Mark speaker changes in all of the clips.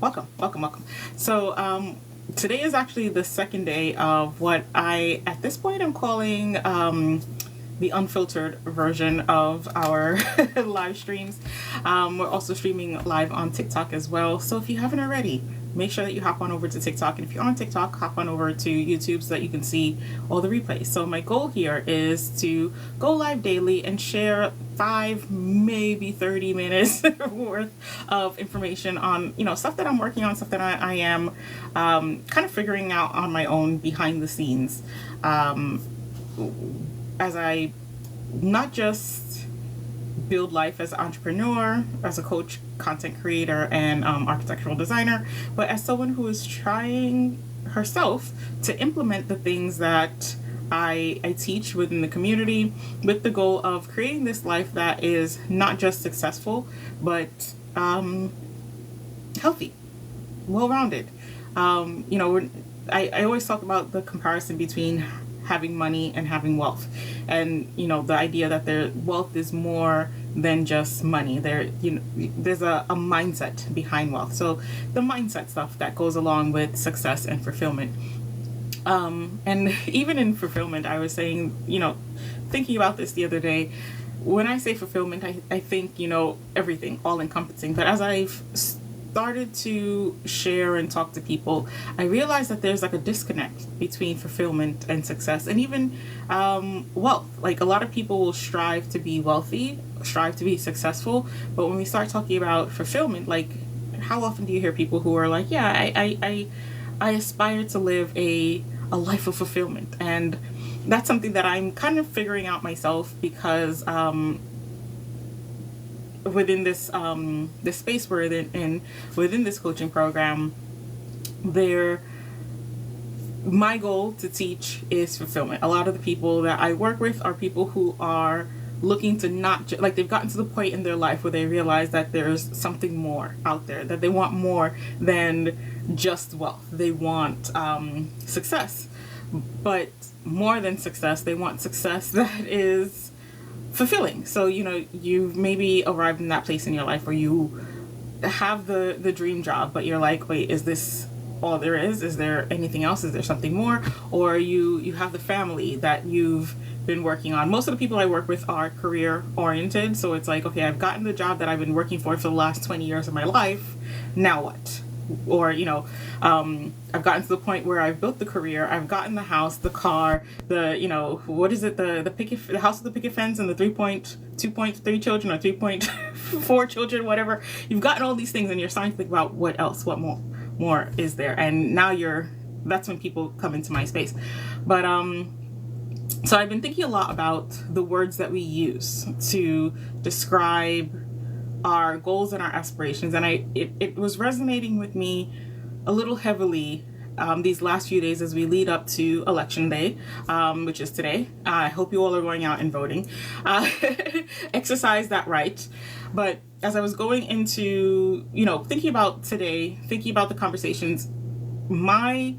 Speaker 1: Welcome. So, today is actually the second day of what I, at this point, am calling the unfiltered version of our live streams. We're also streaming live on TikTok as well. So, if you haven't already, make sure that you hop on over to TikTok. And if you're on TikTok, hop on over to YouTube so that you can see all the replays. So my goal here is to go live daily and share 5, maybe 30 minutes worth of information on, stuff that I'm working on, stuff that I am kind of figuring out on my own behind the scenes. As I not just build life as an entrepreneur, as a coach, content creator, and architectural designer, but as someone who is trying herself to implement the things that I teach within the community with the goal of creating this life that is not just successful, but healthy, well-rounded. I always talk about the comparison between having money and having wealth, and the idea that wealth is more than just money. There's a mindset behind wealth, so the mindset stuff that goes along with success and fulfillment. And even in fulfillment, I was saying, thinking about this the other day, when I say fulfillment, I think everything, all encompassing. But as I've started to share and talk to people, I realized that there's like a disconnect between fulfillment and success, and even wealth. Like, a lot of people will strive to be wealthy, strive to be successful, but when we start talking about fulfillment, like, how often do you hear people who are like, yeah, I aspire to live a life of fulfillment? And that's something that I'm kind of figuring out myself, because within this space we're in within this coaching program, my goal to teach is fulfillment. A lot of the people that I work with are people who are looking to not like, they've gotten to the point in their life where they realize that there's something more out there, that they want more than just wealth. They want success, but more than success, they want success that is fulfilling. So you've maybe arrived in that place in your life where you have the dream job, but you're like, wait, is this all there is there anything else? Is there something more? Or you have the family that you've been working on. Most of the people I work with are career oriented, so it's like, okay, I've gotten the job that I've been working for the last 20 years of my life, now what? Or I've gotten to the point where I've built the career, I've gotten the house, the car, what is it, the house with the picket fence and the 2.3 children or 3.4 children, whatever. You've gotten all these things and you're starting to think about what else, what more is there, and now that's when people come into my space. But so I've been thinking a lot about the words that we use to describe our goals and our aspirations, and it was resonating with me a little heavily these last few days as we lead up to election day, which is today. I hope you all are going out and voting. Exercise that right. But as I was going into thinking about today, thinking about the conversations, my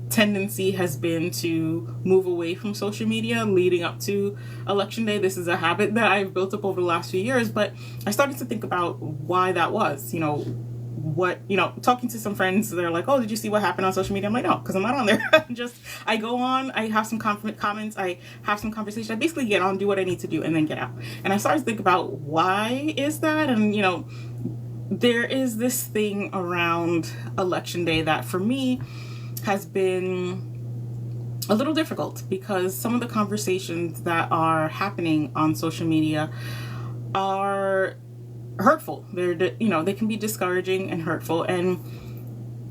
Speaker 1: tendency has been to move away from social media leading up to election day. This is a habit that I've built up over the last few years, but I started to think about why that was. Talking to some friends, they're like, oh, did you see what happened on social media? I'm like, no, because I'm not on there. I go on, I have some comments, I have some conversation, I basically get on, do what I need to do, and then get out. And I started to think about, why is that? And there is this thing around election day that for me has been a little difficult, because some of the conversations that are happening on social media are hurtful. They can be discouraging and hurtful. And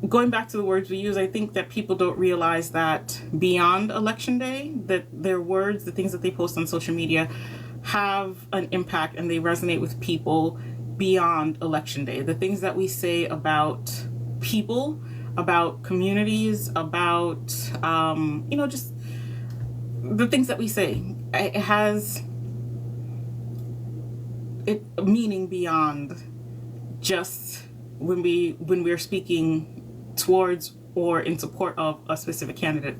Speaker 1: going back to the words we use, I think that people don't realize that beyond election day, that their words, the things that they post on social media, have an impact and they resonate with people beyond election day. The things that we say about people, about communities, about just the things that we say, it has meaning beyond just when we're speaking towards or in support of a specific candidate.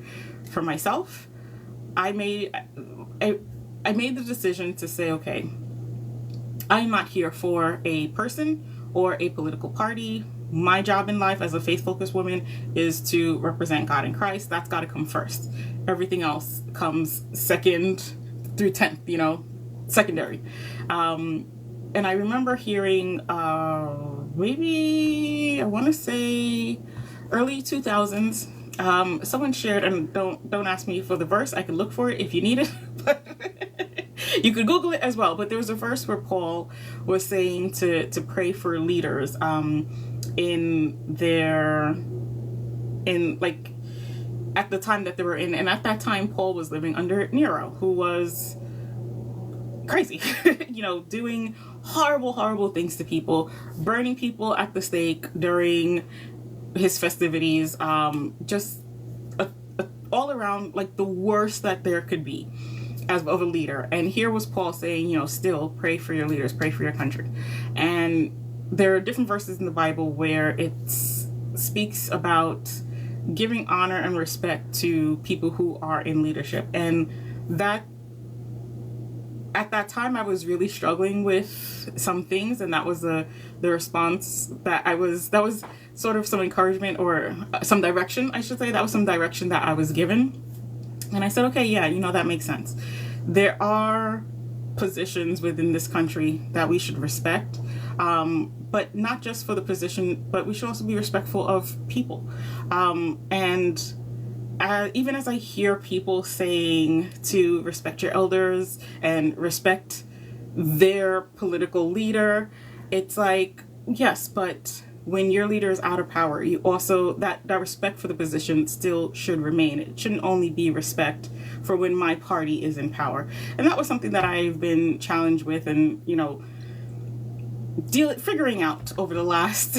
Speaker 1: For myself, I made the decision to say, okay, I'm not here for a person or a political party my job in life as a faith-focused woman is to represent God in Christ. That's got to come first. Everything else comes second through 10th, secondary. And I remember hearing, maybe I want to say early 2000s, someone shared, and don't ask me for the verse. I can look for it if you need it, but you could Google it as well. But there was a verse where Paul was saying to pray for leaders, at the time that they were in, and at that time Paul was living under Nero, who was crazy, doing horrible things to people, burning people at the stake during his festivities, just all around like the worst that there could be as of a leader. And here was Paul saying, still pray for your leaders, pray for your country. And there are different verses in the Bible where it speaks about giving honor and respect to people who are in leadership. And that, at that time, I was really struggling with some things, and that was the response that was sort of some encouragement, or some direction, I should say. That was some direction that I was given. And I said, okay, yeah, that makes sense. There are positions within this country that we should respect, but not just for the position, but we should also be respectful of people. And even as I hear people saying to respect your elders and respect their political leader, it's like, yes, but when your leader is out of power, you also, that respect for the position still should remain. It shouldn't only be respect for when my party is in power. And that was something that I've been challenged with, and figuring out over the last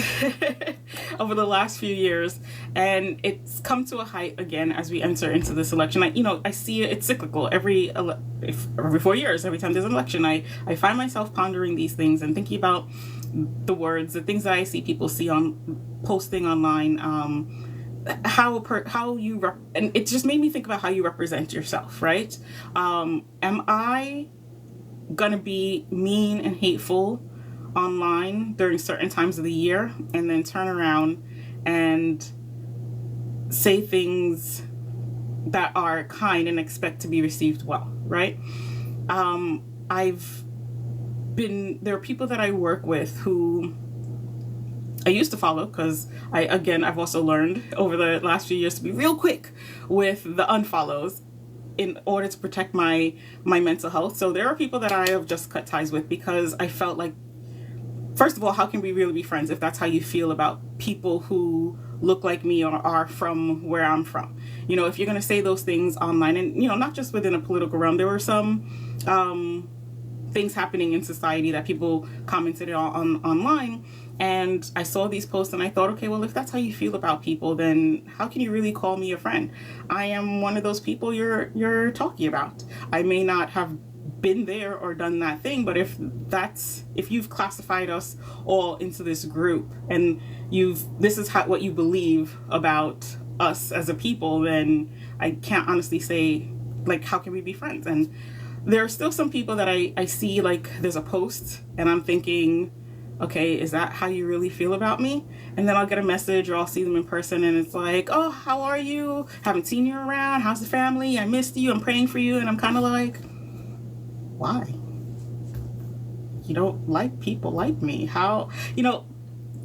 Speaker 1: few years. And it's come to a height again as we enter into this election. I see it's cyclical. Every 4 years, every time there's an election, I find myself pondering these things and thinking about the words, the things that I see people posting online, how you and it just made me think about how you represent yourself, right? Am I gonna be mean and hateful online during certain times of the year, and then turn around and say things that are kind and expect to be received well, right? There are people that I work with who I used to follow, because I've also learned over the last few years to be real quick with the unfollows in order to protect my mental health. So there are people that I have just cut ties with, because I felt like, first of all, how can we really be friends if that's how you feel about people who look like me or are from where I'm from? If you're going to say those things online, and, not just within a political realm, there were some things happening in society that people commented on online. And I saw these posts and I thought, okay, well, if that's how you feel about people, then how can you really call me a friend? I am one of those people you're talking about. I may not have been there or done that thing, but if you've classified us all into this group, and this is what you believe about us as a people, then I can't honestly say, like, how can we be friends? And there are still some people that I see, like, there's a post and I'm thinking, okay, is that how you really feel about me? And then I'll get a message, or I'll see them in person, and it's like, oh, how are you? Haven't seen you around. How's the family? I missed you. I'm praying for you. And I'm kind of like, why? You don't like people like me. How?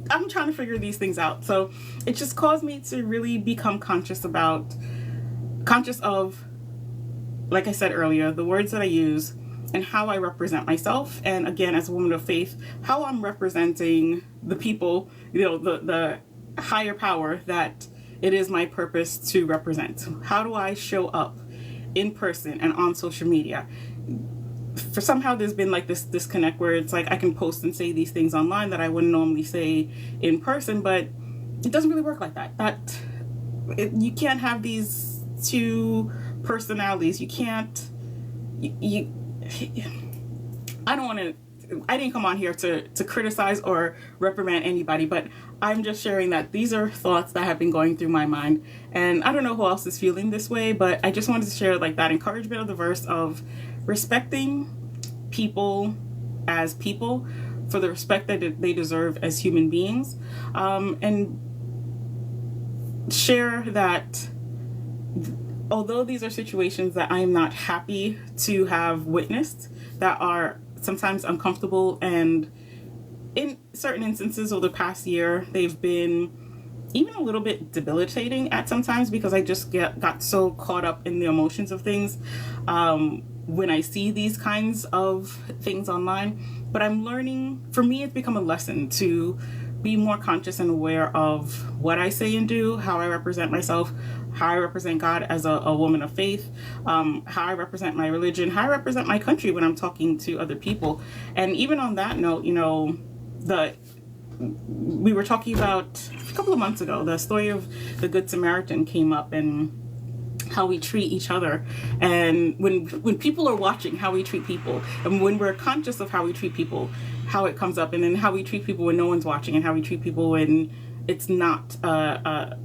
Speaker 1: I'm trying to figure these things out. So it just caused me to really become conscious of, like I said earlier, the words that I use and how I represent myself. And again, as a woman of faith, how I'm representing the people, the higher power that it is my purpose to represent. How do I show up in person and on social media? For somehow there's been like this disconnect where it's like I can post and say these things online that I wouldn't normally say in person, but it doesn't really work like that. You can't have these two personalities. You can't. I didn't come on here to criticize or reprimand anybody, but I'm just sharing that these are thoughts that have been going through my mind, and I don't know who else is feeling this way, but I just wanted to share like that encouragement of the verse of respecting people as people for the respect that they deserve as human beings, and share that although these are situations that I am not happy to have witnessed, that are sometimes uncomfortable, and in certain instances over the past year, they've been even a little bit debilitating at sometimes, because I just got so caught up in the emotions of things when I see these kinds of things online. But I'm learning, for me, it's become a lesson to be more conscious and aware of what I say and do, how I represent myself, how I represent God as a woman of faith, how I represent my religion, how I represent my country when I'm talking to other people. And even on that note, we were talking about a couple of months ago, the story of the Good Samaritan came up, and how we treat each other, and when people are watching how we treat people, and when we're conscious of how we treat people, how it comes up, and then how we treat people when no one's watching, and how we treat people when it's not a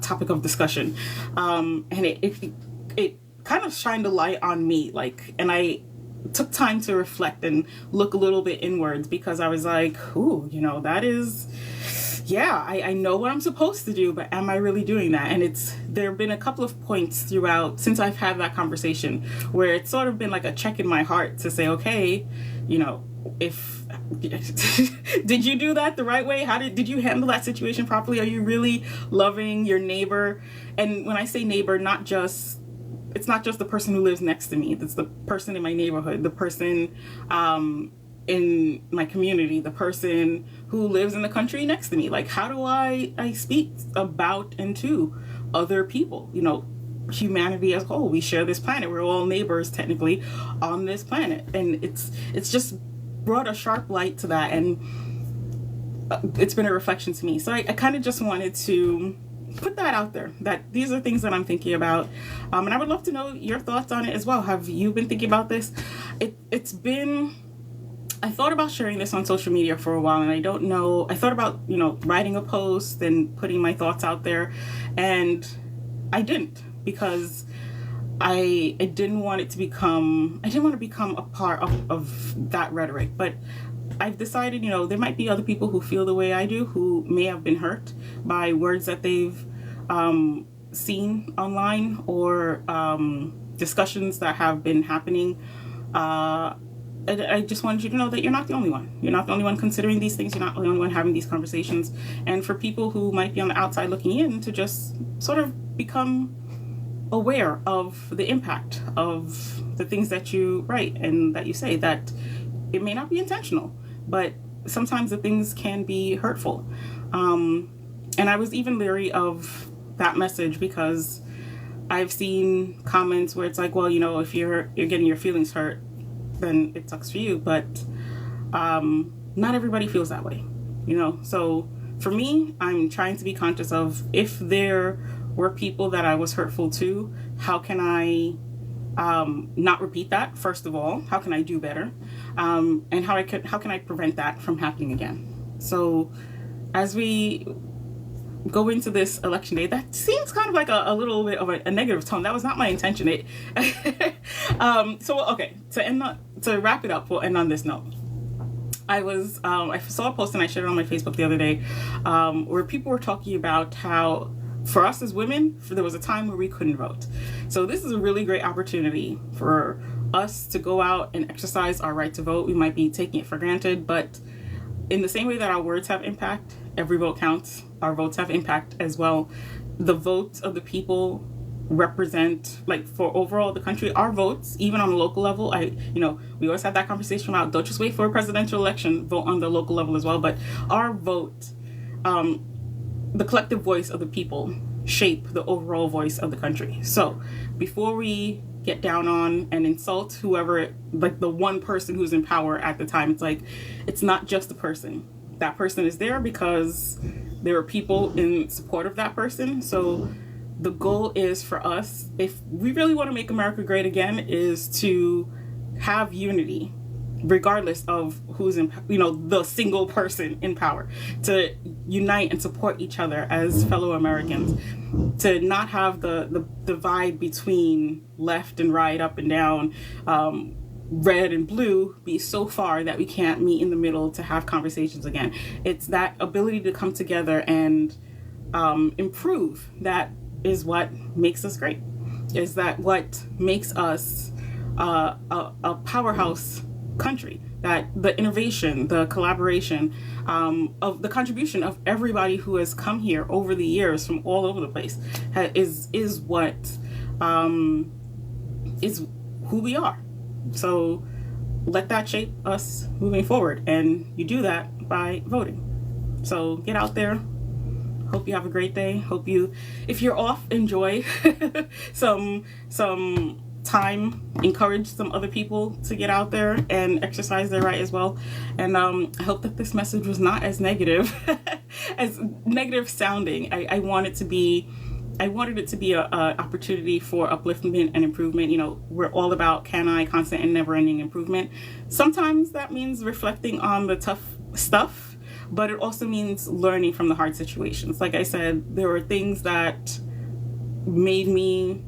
Speaker 1: topic of discussion, and it kind of shined a light on me, and I took time to reflect and look a little bit inwards, because I was like, ooh, that is, yeah, I know what I'm supposed to do, but am I really doing that? And there have been a couple of points throughout since I've had that conversation where it's sort of been like a check in my heart to say, okay, if did you do that the right way? Did you handle that situation properly? Are you really loving your neighbor? And when I say neighbor, it's not just the person who lives next to me. It's the person in my neighborhood, the person in my community, the person who lives in the country next to me. How do I speak about and to other people? Humanity as a whole. We share this planet. We're all neighbors technically on this planet, and it's just brought a sharp light to that, and it's been a reflection to me. So I kind of just wanted to put that out there, that these are things that I'm thinking about, and I would love to know your thoughts on it as well. Have you been thinking about this? I thought about sharing this on social media for a while, and I don't know, I thought about writing a post and putting my thoughts out there, and I didn't, because I didn't want to become a part of that rhetoric. But I've decided, there might be other people who feel the way I do, who may have been hurt by words that they've seen online, or discussions that have been happening. I just wanted you to know that you're not the only one. You're not the only one considering these things. You're not the only one having these conversations. And for people who might be on the outside looking in, to just sort of become aware of the impact of the things that you write and that you say, that it may not be intentional, but sometimes the things can be hurtful. And I was even leery of that message, because I've seen comments where it's like, well, if you're getting your feelings hurt, then it sucks for you. But not everybody feels that way, So for me, I'm trying to be conscious of, if there were people that I was hurtful to, how can I not repeat that? First of all, how can I do better? And how can I prevent that from happening again? So as we go into this election day, that seems kind of like a little bit of a negative tone. That was not my intention. To wrap it up, we'll end on this note. I saw a post, and I shared it on my Facebook the other day, where people were talking about how, for us as women, there was a time where we couldn't vote. So this is a really great opportunity for us to go out and exercise our right to vote. We might be taking it for granted, but in the same way that our words have impact, every vote counts. Our votes have impact as well. The votes of the people represent, for overall the country, our votes, even on the local level. We always have that conversation about, don't just wait for a presidential election, vote on the local level as well. But our vote, the collective voice of the people, shape the overall voice of the country. So before we get down on and insult whoever, the one person who's in power at the time, it's not just the person. That person is there because there are people in support of that person. So the goal is for us, if we really want to make America great again, is to have unity, regardless of who's in, the single person in power, to unite and support each other as fellow Americans, to not have the divide between left and right, up and down, red and blue be so far that we can't meet in the middle to have conversations again. It's that ability to come together and improve that is what makes us great. Is that what makes us a powerhouse country? That the innovation, the collaboration, of the contribution of everybody who has come here over the years from all over the place is what is who we are. So let that shape us moving forward, and you do that by voting. So get out there. Hope you have a great day. Hope you, if you're off, enjoy some time. Encourage some other people to get out there and exercise their right as well. And I hope that this message was not as negative as negative sounding. I wanted it to be a opportunity for upliftment and improvement. You know, we're all about constant and never-ending improvement. Sometimes that means reflecting on the tough stuff, but it also means learning from the hard situations. Like I said, there were things that made me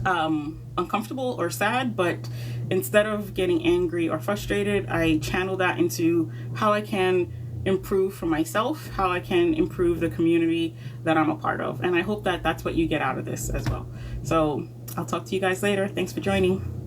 Speaker 1: uncomfortable or sad, but instead of getting angry or frustrated, I channel that into how I can improve for myself, how I can improve the community that I'm a part of. And I hope that that's what you get out of this as well. So I'll talk to you guys later. Thanks for joining.